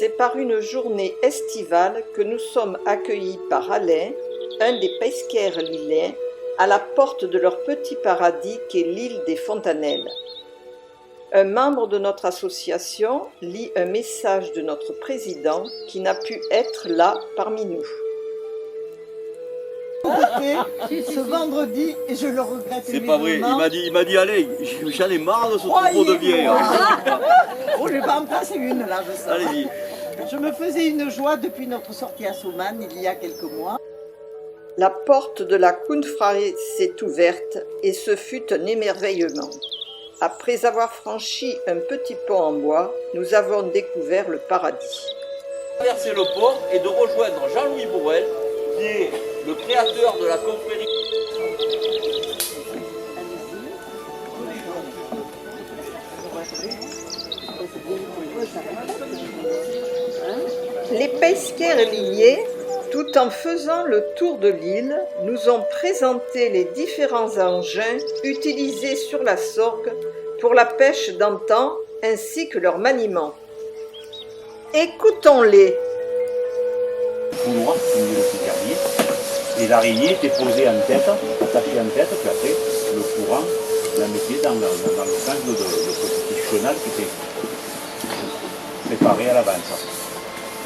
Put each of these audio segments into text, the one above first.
C'est par une journée estivale que nous sommes accueillis par Alain, un des pesqueurs lillois, à la porte de leur petit paradis qu'est l'île des Fontanelles. Un membre de notre association lit un message de notre président qui n'a pu être là parmi nous. Ce vendredi, et je le regrette. C'est pas vrai, il m'a dit allez, j'en ai marre de ce troupeau de bière. Oh, je vais pas en placer une là, je sais. Allez-y. Je me faisais une joie depuis notre sortie à Souman il y a quelques mois. La porte de la Confrérie s'est ouverte et ce fut un émerveillement. Après avoir franchi un petit pont en bois, nous avons découvert le paradis. Traverser le pont et de rejoindre Jean-Louis Bourrel, qui est le créateur de la confrérie. Les pesqueurs lilliers, tout en faisant le tour de l'île, nous ont présenté les différents engins utilisés sur la Sorgue pour la pêche d'antan ainsi que leur maniement. Écoutons-les. Noir, le petit carrier, et l'araignée était posée en tête, attachée en tête, puis après le courant la mettait dans le sens de petit chenal qui était préparé à l'avance.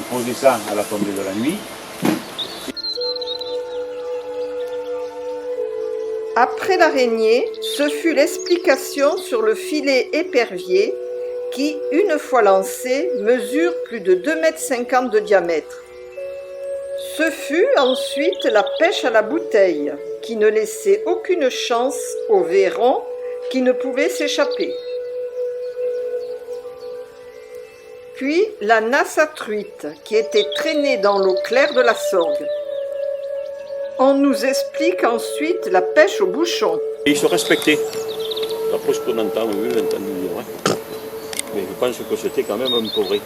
Il posait ça à la tombée de la nuit. Après l'araignée, ce fut l'explication sur le filet épervier qui, une fois lancé, mesure plus de 2,50 m de diamètre. Ce fut ensuite la pêche à la bouteille, qui ne laissait aucune chance au verron qui ne pouvait s'échapper. Puis la nasse à truite, qui était traînée dans l'eau claire de la Sorgue. On nous explique ensuite la pêche au bouchon. Ils se respectaient, d'après ce qu'on entend, oui, entendu dire. Hein. Mais je pense que c'était quand même un peu vrai.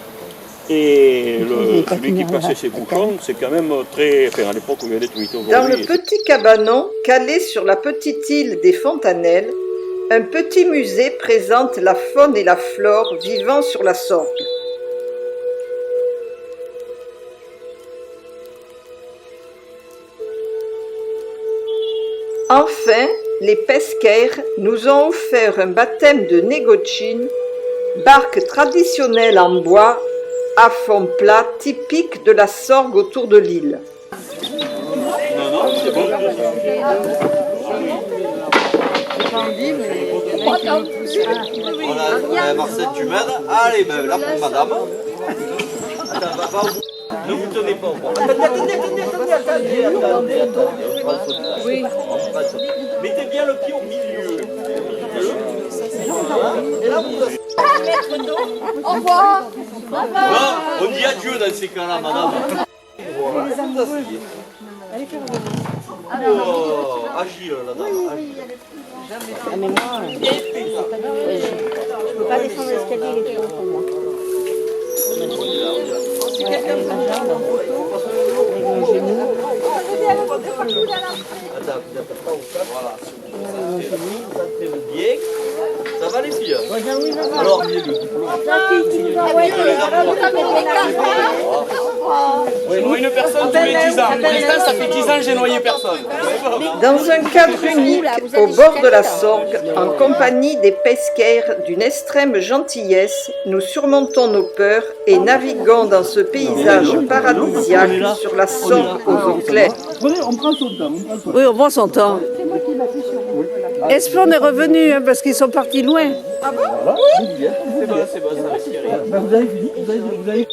Et celui qui passait ses bouchons, c'est quand même très... Enfin, à l'époque où il y avait des truites aujourd'hui... Dans le petit cabanon, calé sur la petite île des Fontanelles, un petit musée présente la faune et la flore vivant sur la Sorgue. Enfin, les pesqueurs nous ont offert un baptême de négociine, barque traditionnelle en bois à fond plat typique de la Sorgue autour de l'île. Non, non, c'est bon. Voilà, Marcel, tu m'aides. Allez, ben, là pour madame. Attends, ne vous tenez pas au bord. Attendez. Oui. Mettez bien le pied au milieu. Et là, vous... Au revoir. Non, on dit adieu dans ces cas-là, madame. Oh, agile, la dame. Ah, mais moi, je peux pas descendre l'escalier, il est trop haut pour moi. Avec ma jambe, avec mon genou. Voilà. Bien. Ça va les filles? Alors, Noyer une personne tous les 10 ans. Pour l'instant, ça fait 10 ans que j'ai noyé personne. Dans un cadre unique, au bord de la Sorgue, en compagnie des pesqueurs d'une extrême gentillesse, nous surmontons nos peurs et naviguons dans ce paysage paradisiaque sur la Sorgue aux eaux claires. On prend son temps. Oui, on prend son temps. Esplon est revenu hein, parce qu'ils sont partis loin. c'est bon, ça va tirer. Vous avez fini, vous avez...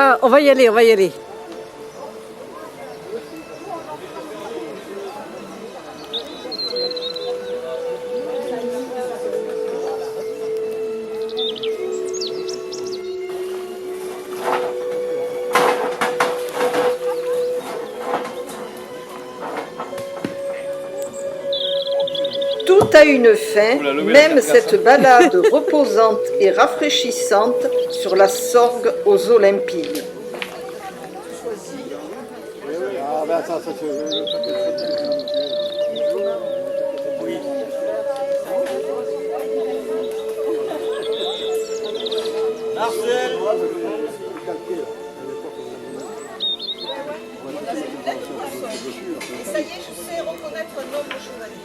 Ah, on va y aller, on va y aller. Tout a une fin, même cette balade reposante et rafraîchissante sur la Sorgue aux Olympides. Marcel. Ça y est, je sais reconnaître un nombre chevalier.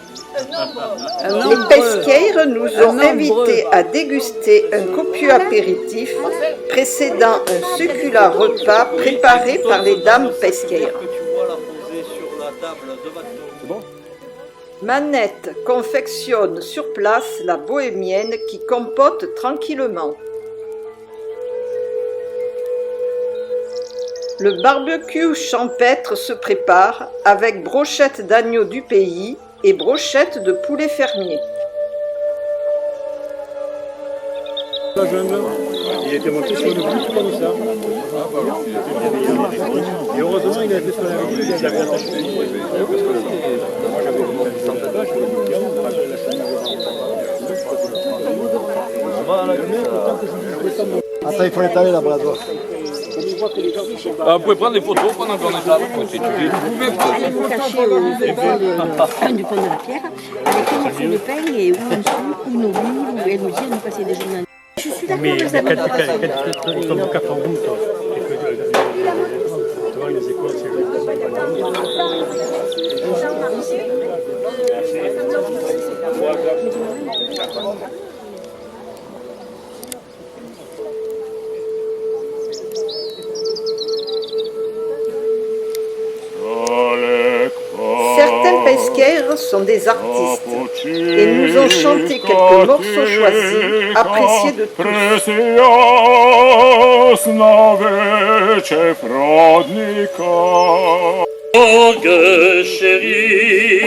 Les pesquières nous ont invités à déguster un copieux apéritif précédant un succulent repas préparé par les dames pesquières. Manette confectionne sur place la bohémienne qui compote tranquillement. Le barbecue champêtre se prépare avec brochettes d'agneau du pays et brochettes de poulet fermier. Il était monté sur le bout comme ça. Et heureusement, il a été sur la rue, il avait attaché. Moi, j'avais une centre de bâche, je voulais dire, attends, il faut l'étaler la bradoire. Vous pouvez prendre des photos pendant qu'on est là. Si tu veux. Allez-vous cacher au bout du pont de la Pierre avec un morceau de pain et ou un sou, ou une olive, ou elle nous dit, nous passer des journées. Je suis d'accord avec ça. Mais quand tu tombes 4 en route, et que devant les écoles, Certains pesquières sont des artistes et nous ont chanté quelques morceaux choisis, appréciés de tous. Sorgue chérie,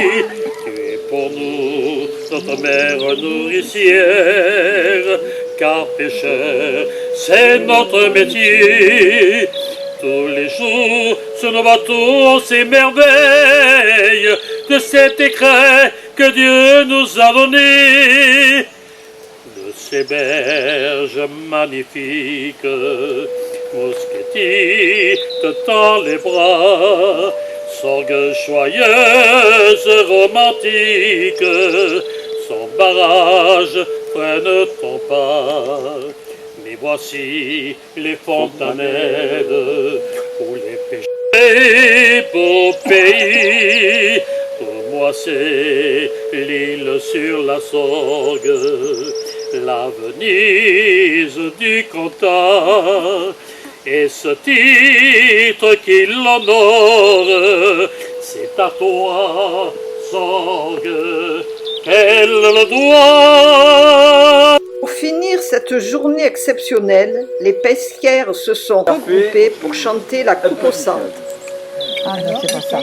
tu es pour nous notre mère nourricière, car pêcheur, c'est notre métier. Tous les jours, sur nos bateaux, on s'émerveille de cet écrin que Dieu nous a donné, de ces berges magnifiques. Mousquetie te tend les bras, sorgue joyeuse, romantique, son barrage freine ton pas. Mais voici les fontanelles où les pêcheurs beau pays. Pour moi c'est l'île sur la Sorgue, la Venise du Cantal. Et ce titre qui l'honore, c'est à toi, Sorgue, qu'elle le doit. Pour finir cette journée exceptionnelle, les pesquières se sont regroupées pour chanter la coupe au centre. Ah non, c'est pas ça.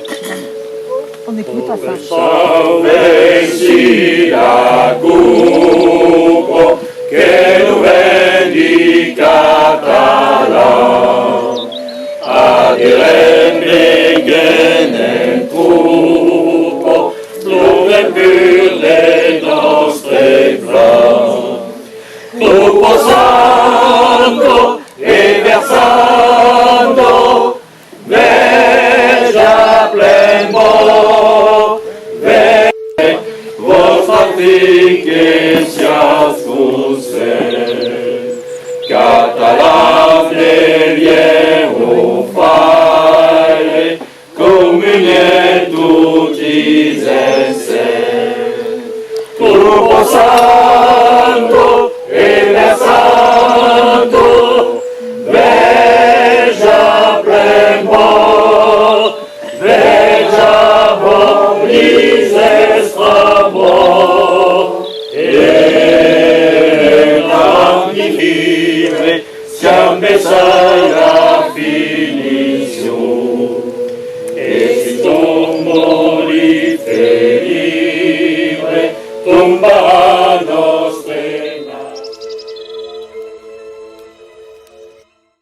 On n'écoute pas ça. Salveci la coupe che nous vendicata adirem begen cupo dove pur le nostre flamme cupo santo e versando vergia plembo vostra fictitia Catalane vien un fare, comune tutti esseri. Corpo santo